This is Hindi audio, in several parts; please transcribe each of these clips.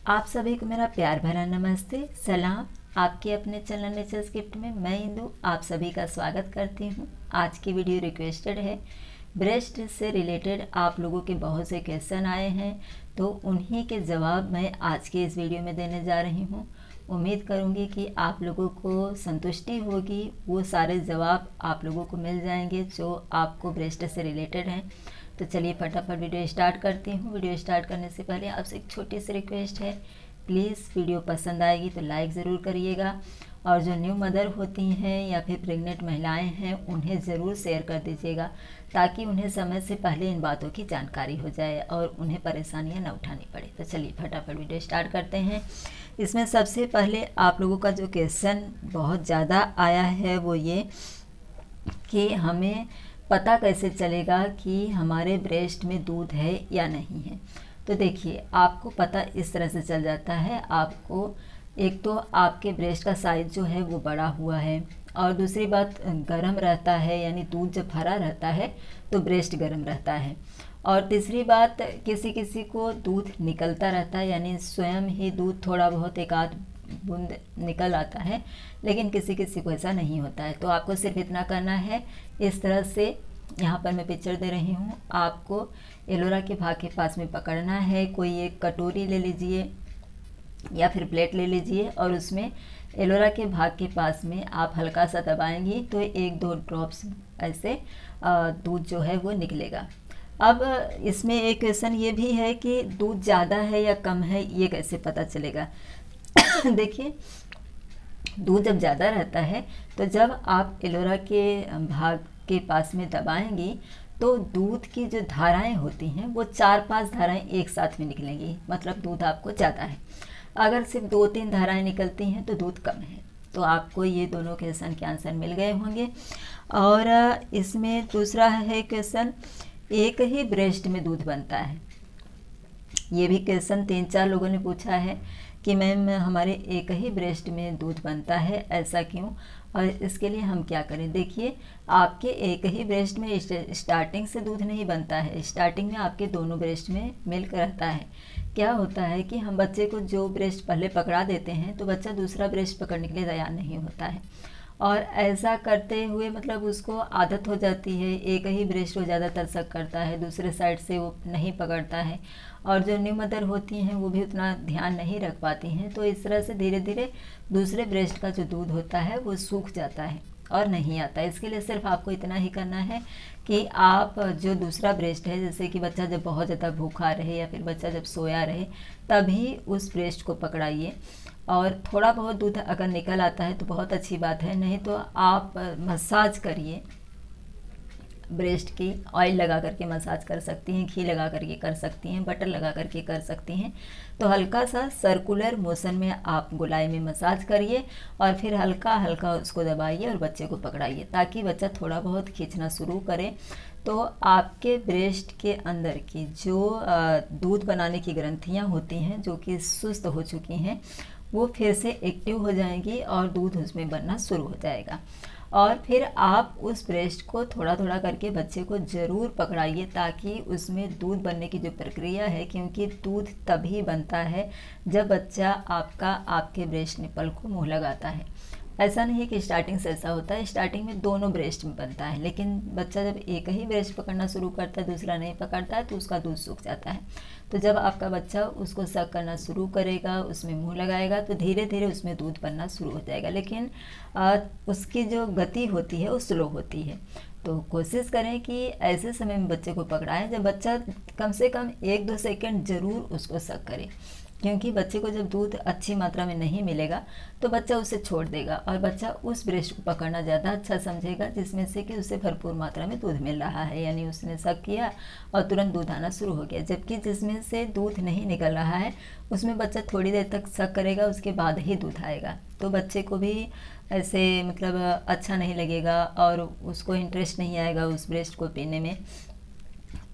आप सभी को मेरा प्यार भरा नमस्ते सलाम। आपके अपने चैनल नेचर्स गिफ्ट में मैं इंदु आप सभी का स्वागत करती हूँ। आज की वीडियो रिक्वेस्टेड है। ब्रेस्ट से रिलेटेड आप लोगों के बहुत से क्वेश्चन आए हैं, तो उन्हीं के जवाब मैं आज के इस वीडियो में देने जा रही हूँ। उम्मीद करूँगी कि आप लोगों को संतुष्टि होगी, वो सारे जवाब आप लोगों को मिल जाएंगे जो आपको ब्रेस्ट से रिलेटेड हैं। तो चलिए फटाफट वीडियो स्टार्ट करती हूँ। वीडियो स्टार्ट करने से पहले आपसे एक छोटी सी रिक्वेस्ट है, प्लीज़ वीडियो पसंद आएगी तो लाइक ज़रूर करिएगा, और जो न्यू मदर होती हैं या फिर प्रेग्नेंट महिलाएं हैं उन्हें ज़रूर शेयर कर दीजिएगा, ताकि उन्हें समय से पहले इन बातों की जानकारी हो जाए और उन्हें परेशानियां न उठानी पड़े। तो चलिए फटाफट वीडियो स्टार्ट करते हैं। इसमें सबसे पहले आप लोगों का जो क्वेश्चन बहुत ज़्यादा आया है वो ये कि हमें पता कैसे चलेगा कि हमारे ब्रेस्ट में दूध है या नहीं है। तो देखिए, आपको पता इस तरह से चल जाता है। आपको एक तो आपके ब्रेस्ट का साइज जो है वो बड़ा हुआ है, और दूसरी बात गर्म रहता है, यानी दूध जब भरा रहता है तो ब्रेस्ट गर्म रहता है। और तीसरी बात, किसी किसी को दूध निकलता रहता है, यानी स्वयं ही दूध थोड़ा बहुत एक आध बूंद निकल आता है, लेकिन किसी किसी को ऐसा नहीं होता है। तो आपको सिर्फ इतना करना है, इस तरह से यहाँ पर मैं पिक्चर दे रही हूँ, आपको एलोरा के भाग के पास में पकड़ना है। कोई एक कटोरी ले लीजिए या फिर प्लेट ले लीजिए, और उसमें एलोरा के भाग के पास में आप हल्का सा दबाएंगी तो एक दो ड्रॉप्स ऐसे दूध जो है वो निकलेगा। अब इसमें एक क्वेश्चन ये भी है कि दूध ज़्यादा है या कम है, ये कैसे पता चलेगा। देखिए, दूध जब ज़्यादा रहता है तो जब आप एलोरा के भाग के पास में दबाएंगी तो दूध की जो धाराएं होती हैं वो 4-5 धाराएं एक साथ में निकलेंगी, मतलब दूध आपको ज़्यादा है। अगर सिर्फ 2-3 धाराएं निकलती हैं तो दूध कम है। तो आपको ये दोनों क्वेश्चन के आंसर मिल गए होंगे। और इसमें दूसरा है क्वेश्चन, एक ही ब्रेस्ट में दूध बनता है। ये भी क्वेश्चन 3-4 लोगों ने पूछा है कि मैम हमारे एक ही ब्रेस्ट में दूध बनता है, ऐसा क्यों, और इसके लिए हम क्या करें। देखिए, आपके एक ही ब्रेस्ट में स्टार्टिंग से दूध नहीं बनता है। स्टार्टिंग में आपके दोनों ब्रेस्ट में मिल्क रहता है। क्या होता है कि हम बच्चे को जो ब्रेस्ट पहले पकड़ा देते हैं तो बच्चा दूसरा ब्रेस्ट पकड़ने के लिए तैयार नहीं होता है, और ऐसा करते हुए मतलब उसको आदत हो जाती है। एक ही ब्रेस्ट वो ज़्यादातर शक करता है, दूसरे साइड से वो नहीं पकड़ता है, और जो न्यू मदर होती हैं वो भी उतना ध्यान नहीं रख पाती हैं। तो इस तरह से धीरे धीरे दूसरे ब्रेस्ट का जो दूध होता है वो सूख जाता है और नहीं आता। इसके लिए सिर्फ आपको इतना ही करना है कि आप जो दूसरा ब्रेस्ट है, जैसे कि बच्चा जब बहुत ज़्यादा भूखा रहे या फिर बच्चा जब सोया रहे, तभी उस ब्रेस्ट को पकड़ाइए। और थोड़ा बहुत दूध अगर निकल आता है तो बहुत अच्छी बात है, नहीं तो आप मसाज करिए ब्रेस्ट की। ऑयल लगा करके मसाज कर सकती हैं, घी लगा करके कर सकती हैं, बटर लगा करके कर सकती हैं। तो हल्का सा सर्कुलर मोशन में आप गोलाई में मसाज करिए और फिर हल्का हल्का उसको दबाइए और बच्चे को पकड़ाइए, ताकि बच्चा थोड़ा बहुत खींचना शुरू करे। तो आपके ब्रेस्ट के अंदर की जो दूध बनाने की ग्रंथियाँ होती हैं जो कि सुस्त हो चुकी हैं, वो फिर से एक्टिव हो जाएंगी और दूध उसमें बनना शुरू हो जाएगा। और फिर आप उस ब्रेस्ट को थोड़ा थोड़ा करके बच्चे को ज़रूर पकड़ाइए, ताकि उसमें दूध बनने की जो प्रक्रिया है, क्योंकि दूध तभी बनता है जब बच्चा आपका आपके ब्रेस्ट निपल को मुँह लगाता है। ऐसा नहीं है कि स्टार्टिंग से ऐसा होता है, स्टार्टिंग में दोनों ब्रेस्ट में बनता है, लेकिन बच्चा जब एक ही ब्रेस्ट पकड़ना शुरू करता है, दूसरा नहीं पकड़ता है, तो उसका दूध सूख जाता है। तो जब आपका बच्चा उसको सक करना शुरू करेगा, उसमें मुंह लगाएगा, तो धीरे धीरे उसमें दूध बनना शुरू हो जाएगा, लेकिन उसकी जो गति होती है वो स्लो होती है। तो कोशिश करें कि ऐसे समय में बच्चे को पकड़ाएं जब बच्चा कम से कम 1-2 सेकंड ज़रूर उसको सक करे, क्योंकि बच्चे को जब दूध अच्छी मात्रा में नहीं मिलेगा तो बच्चा उसे छोड़ देगा और बच्चा उस ब्रेस्ट को पकड़ना ज़्यादा अच्छा समझेगा जिसमें से कि उसे भरपूर मात्रा में दूध मिल रहा है, यानी उसने शक किया और तुरंत दूध आना शुरू हो गया। जबकि जिसमें से दूध नहीं निकल रहा है उसमें बच्चा थोड़ी देर तक शक करेगा, उसके बाद ही दूध आएगा। तो बच्चे को भी ऐसे मतलब अच्छा नहीं लगेगा और उसको इंटरेस्ट नहीं आएगा उस ब्रेस्ट को पीने में।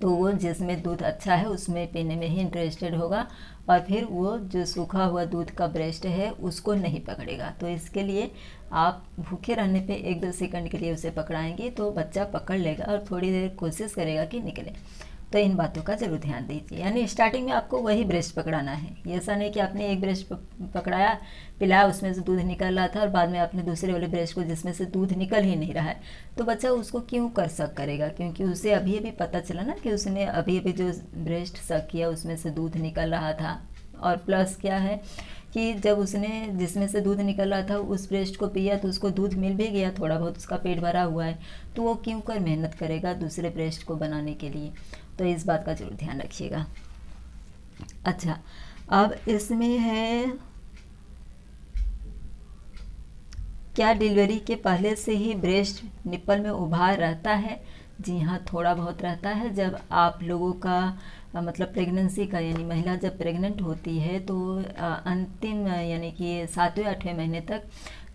तो वो जिसमें दूध अच्छा है उसमें पीने में ही इंटरेस्टेड होगा, और फिर वो जो सूखा हुआ दूध का ब्रेस्ट है उसको नहीं पकड़ेगा। तो इसके लिए आप भूखे रहने पे 1-2 सेकंड के लिए उसे पकड़ाएंगे तो बच्चा पकड़ लेगा और थोड़ी देर कोशिश करेगा कि निकले। तो इन बातों का ज़रूर ध्यान दीजिए। यानी स्टार्टिंग में आपको वही ब्रेस्ट पकड़ाना है, ये ऐसा नहीं कि आपने एक ब्रेस्ट पकड़ाया, पिलाया, उसमें से दूध निकल रहा था और बाद में आपने दूसरे वाले ब्रेस्ट को जिसमें से दूध निकल ही नहीं रहा है, तो बच्चा उसको क्यों कर सक करेगा, क्योंकि उसे अभी अभी पता चला ना कि उसने अभी अभी जो ब्रेस्ट सक किया उसमें से दूध निकल रहा था। और प्लस क्या है कि जब उसने जिसमें से दूध निकल रहा था उस ब्रेस्ट को पिया तो उसको दूध मिल भी गया, थोड़ा बहुत उसका पेट भरा हुआ है, तो वो क्यों कर मेहनत करेगा दूसरे ब्रेस्ट को बनाने के लिए। तो इस बात का जरूर ध्यान रखिएगा। अच्छा, अब इसमें है क्या डिलीवरी के पहले से ही ब्रेस्ट निप्पल में उभार रहता है? जी हाँ, थोड़ा बहुत रहता है। जब आप लोगों का मतलब प्रेगनेंसी का, यानी महिला जब प्रेग्नेंट होती है तो अंतिम यानी कि 7वें 8वें महीने तक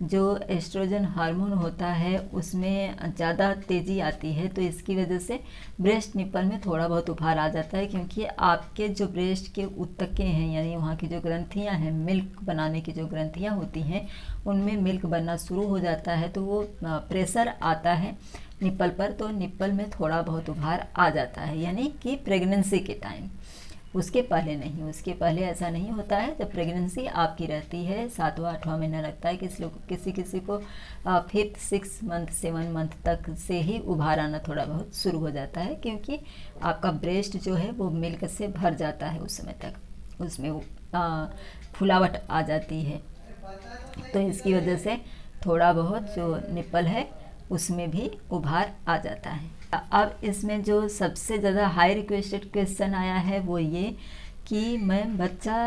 जो एस्ट्रोजन हार्मोन होता है उसमें ज़्यादा तेज़ी आती है, तो इसकी वजह से ब्रेस्ट निप्पल में थोड़ा बहुत उभार आ जाता है, क्योंकि आपके जो ब्रेस्ट के ऊतकें हैं यानी वहाँ की जो ग्रंथियाँ हैं, मिल्क बनाने की जो ग्रंथियाँ होती हैं उनमें मिल्क बनना शुरू हो जाता है, तो वो प्रेशर आता है निप्पल पर, तो निप्पल में थोड़ा बहुत उभार आ जाता है, यानी कि प्रेगनेंसी के टाइम। उसके पहले नहीं, उसके पहले ऐसा नहीं होता है। जब प्रेगनेंसी आपकी रहती है, 7वां 8वां महीना लगता है, किसी किसी को 5th 6th मंथ 7 मंथ तक से ही उभार आना थोड़ा बहुत शुरू हो जाता है, क्योंकि आपका ब्रेस्ट जो है वो मिल्क से भर जाता है, उस समय तक उसमें फुलावट आ जाती है, तो इसकी वजह से थोड़ा बहुत जो निप्पल है उसमें भी उभार आ जाता है। अब इसमें जो सबसे ज़्यादा हाई रिक्वेस्टेड क्वेश्चन आया है वो ये कि मैम बच्चा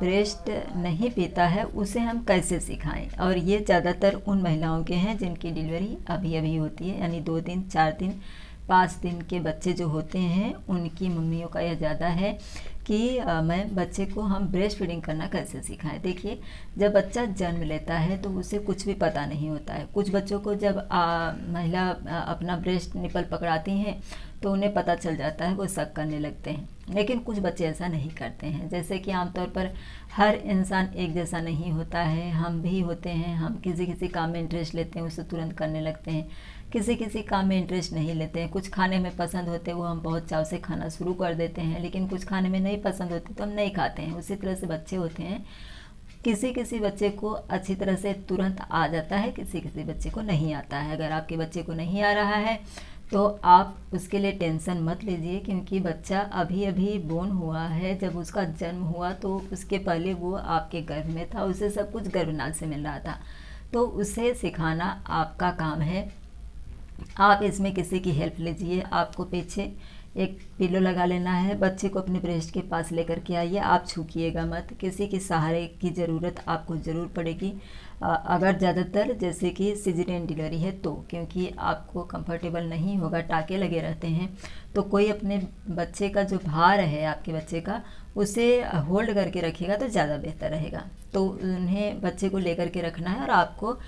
ब्रेस्ट नहीं पीता है, उसे हम कैसे सिखाएं? और ये ज़्यादातर उन महिलाओं के हैं जिनकी डिलीवरी अभी अभी होती है, यानी 2 दिन 4 दिन 5 दिन के बच्चे जो होते हैं उनकी मम्मियों का यह ज़्यादा है कि मैं बच्चे को हम ब्रेस्ट फीडिंग करना कैसे सिखाएं। देखिए, जब बच्चा जन्म लेता है तो उसे कुछ भी पता नहीं होता है। कुछ बच्चों को जब महिला अपना ब्रेस्ट निपल पकड़ाती हैं तो उन्हें पता चल जाता है, वो शक करने लगते हैं, लेकिन कुछ बच्चे ऐसा नहीं करते हैं। जैसे कि आमतौर पर हर इंसान एक जैसा नहीं होता है, हम भी होते हैं, हम किसी किसी काम में इंटरेस्ट लेते हैं उसे तुरंत करने लगते हैं, किसी किसी काम में इंटरेस्ट नहीं लेते हैं। कुछ खाने में पसंद होते हैं वो हम बहुत चाव से खाना शुरू कर देते हैं, लेकिन कुछ खाने में नहीं पसंद होते तो हम नहीं खाते हैं। उसी तरह से बच्चे होते हैं, किसी किसी बच्चे को अच्छी तरह से तुरंत आ जाता है, किसी किसी बच्चे को नहीं आता है। अगर आपके बच्चे को नहीं आ रहा है तो आप उसके लिए टेंशन मत लीजिए, क्योंकि बच्चा अभी अभी बोर्न हुआ है। जब उसका जन्म हुआ तो उसके पहले वो आपके गर्भ में था, उसे सब कुछ गर्भनाल से मिल रहा था, तो उसे सिखाना आपका काम है। आप इसमें किसी की हेल्प लीजिए। आपको पीछे एक पिलो लगा लेना है, बच्चे को अपने ब्रेस्ट के पास लेकर के आइए, आप छूकिएगा मत। किसी के सहारे की ज़रूरत आपको ज़रूर पड़ेगी, अगर ज़्यादातर जैसे कि सिजेरियन डिलीवरी है तो, क्योंकि आपको कंफर्टेबल नहीं होगा, टाँके लगे रहते हैं, तो कोई अपने बच्चे का जो भार है आपके बच्चे का उसे होल्ड करके रखिएगा तो ज़्यादा बेहतर रहेगा। तो उन्हें बच्चे को लेकर के रखना है। और आपको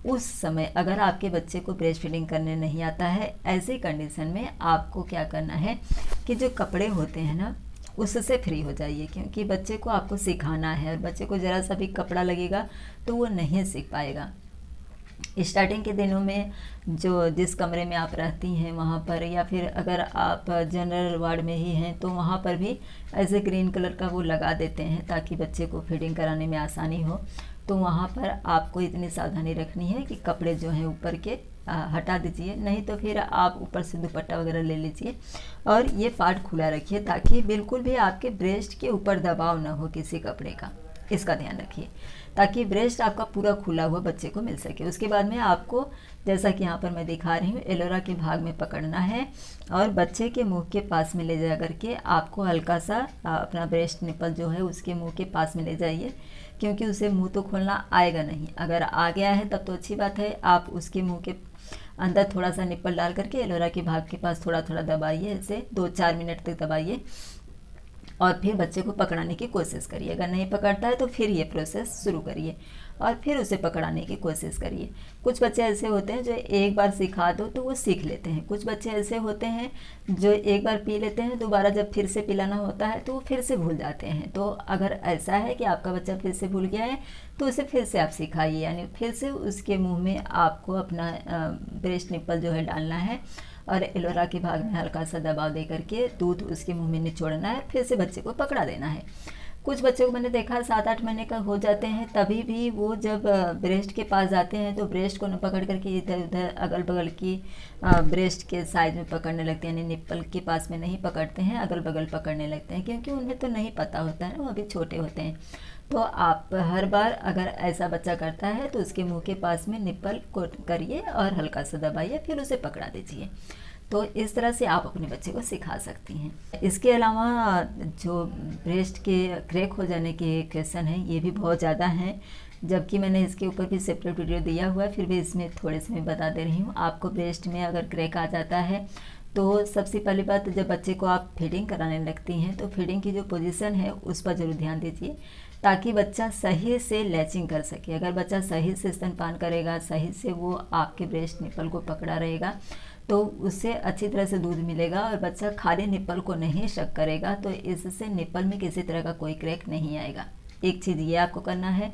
उस समय अगर आपके बच्चे को ब्रेस्ट फीडिंग करने नहीं आता है, ऐसी कंडीशन में आपको क्या करना है कि जो कपड़े होते हैं ना उससे फ्री हो जाइए, क्योंकि बच्चे को आपको सिखाना है और बच्चे को ज़रा सा भी कपड़ा लगेगा तो वो नहीं सीख पाएगा। स्टार्टिंग के दिनों में जो जिस कमरे में आप रहती हैं वहाँ पर, या फिर अगर आप जनरल वार्ड में ही हैं तो वहाँ पर भी ऐसे ग्रीन कलर का वो लगा देते हैं ताकि बच्चे को फीडिंग कराने में आसानी हो। तो वहाँ पर आपको इतनी सावधानी रखनी है कि कपड़े जो हैं ऊपर के हटा दीजिए, नहीं तो फिर आप ऊपर से दुपट्टा वगैरह ले लीजिए और ये पार्ट खुला रखिए ताकि बिल्कुल भी आपके ब्रेस्ट के ऊपर दबाव ना हो किसी कपड़े का। इसका ध्यान रखिए ताकि ब्रेस्ट आपका पूरा खुला हुआ बच्चे को मिल सके। उसके बाद में आपको, जैसा कि यहाँ पर मैं दिखा रही हूँ, एलोरा के भाग में पकड़ना है और बच्चे के मुंह के पास में ले जा करके आपको हल्का सा अपना ब्रेस्ट निपल जो है उसके मुंह के पास में ले जाइए, क्योंकि उसे मुंह तो खोलना आएगा नहीं। अगर आ गया है तब तो अच्छी बात है, आप उसके मुंह के अंदर थोड़ा सा निप्पल डाल करके एलोरा के भाग के पास थोड़ा थोड़ा दबाइए, ऐसे 2-4 मिनट तक दबाइए और फिर बच्चे को पकड़ाने की कोशिश करिए। अगर नहीं पकड़ता है तो फिर ये प्रोसेस शुरू करिए और फिर उसे पकड़ाने की कोशिश करिए। कुछ बच्चे ऐसे होते हैं जो एक बार सिखा दो तो वो सीख लेते हैं, कुछ बच्चे ऐसे होते हैं जो एक बार पी लेते हैं, दोबारा जब फिर से पिलाना होता है तो वो फिर से भूल जाते हैं। तो अगर ऐसा है कि आपका बच्चा फिर से भूल गया है तो उसे फिर से आप सिखाइए, यानी फिर से उसके मुँह में आपको अपना ब्रेस्ट निप्पल जो है डालना है और एलोरा के भाग में हल्का सा दबाव दे करके दूध उसके मुंह में निचोड़ना है, फिर से बच्चे को पकड़ा देना है। कुछ बच्चों को मैंने देखा 7-8 महीने का हो जाते हैं, तभी भी वो जब ब्रेस्ट के पास जाते हैं तो ब्रेस्ट को न पकड़ करके इधर उधर अगल बगल की ब्रेस्ट के साइड में पकड़ने लगते हैं, यानी निप्पल के पास में नहीं पकड़ते हैं, अगल बगल पकड़ने लगते हैं, क्योंकि उन्हें तो नहीं पता होता है, वो अभी छोटे होते हैं। तो आप हर बार अगर ऐसा बच्चा करता है तो उसके मुंह के पास में निप्पल को करिए और हल्का सा दबाइए, फिर उसे पकड़ा दीजिए। तो इस तरह से आप अपने बच्चे को सिखा सकती हैं। इसके अलावा जो ब्रेस्ट के क्रैक हो जाने के क्वेश्चन हैं, ये भी बहुत ज़्यादा हैं, जबकि मैंने इसके ऊपर भी सेपरेट वीडियो दिया हुआ है, फिर भी इसमें थोड़े से मैं बता दे रही हूँ। आपको ब्रेस्ट में अगर क्रैक आ जाता है तो सबसे पहली बात, जब बच्चे को आप फीडिंग कराने लगती हैं तो फीडिंग की जो पोजीशन है उस पर ज़रूर ध्यान दीजिए, ताकि बच्चा सही से लैचिंग कर सके। अगर बच्चा सही से स्तनपान करेगा, सही से वो आपके ब्रेस्ट निप्पल को पकड़ा रहेगा, तो उससे अच्छी तरह से दूध मिलेगा और बच्चा खाली निप्पल को नहीं शक करेगा, तो इससे निप्पल में किसी तरह का कोई क्रैक नहीं आएगा। एक चीज़ ये आपको करना है।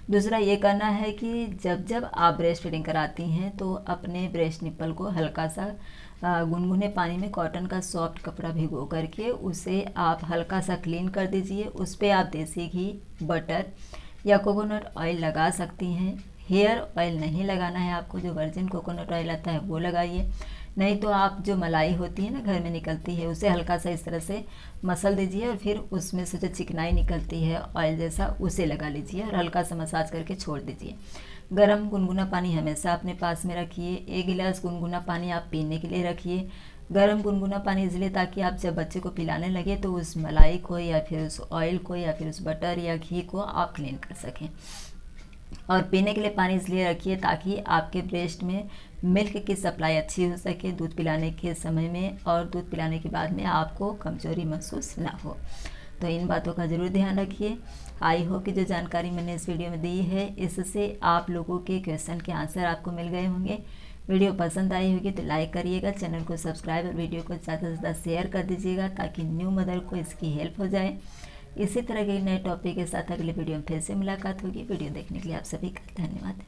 दूसरा ये करना है कि जब जब आप ब्रेस्ट फीडिंग कराती हैं तो अपने ब्रेस्ट निप्पल को हल्का सा गुनगुने पानी में कॉटन का सॉफ्ट कपड़ा भिगो करके उसे आप हल्का सा क्लीन कर दीजिए। उस पर आप देसी घी, बटर या कोकोनट ऑयल लगा सकती हैं। हेयर ऑयल नहीं लगाना है आपको, जो वर्जिन कोकोनट ऑयल आता है वो लगाइए, नहीं तो आप जो मलाई होती है ना घर में निकलती है, उसे हल्का सा इस तरह से मसल दीजिए और फिर उसमें से जो चिकनाई निकलती है ऑयल जैसा, उसे लगा लीजिए और हल्का सा मसाज करके छोड़ दीजिए। गरम गुनगुना पानी हमेशा अपने पास में रखिए। 1 गिलास गुनगुना पानी आप पीने के लिए रखिए। गरम गुनगुना पानी इसलिए ताकि आप जब बच्चे को पिलाने लगे तो उस मलाई को या फिर उस ऑयल को या फिर उस बटर या घी को आप क्लीन कर सकें। और पीने के लिए पानी इसलिए रखिए ताकि आपके ब्रेस्ट में मिल्क की सप्लाई अच्छी हो सके दूध पिलाने के समय में, और दूध पिलाने के बाद में आपको कमजोरी महसूस ना हो। तो इन बातों का ज़रूर ध्यान रखिए। आई होप कि जो जानकारी मैंने इस वीडियो में दी है, इससे आप लोगों के क्वेश्चन के आंसर आपको मिल गए होंगे। वीडियो पसंद आई होगी तो लाइक करिएगा, चैनल को सब्सक्राइब और वीडियो को ज़्यादा से ज़्यादा शेयर कर दीजिएगा, ताकि न्यू मदर को इसकी हेल्प हो जाए। इसी तरह के नए टॉपिक के साथ अगले वीडियो में फिर से मुलाकात होगी। वीडियो देखने के लिए आप सभी का धन्यवाद।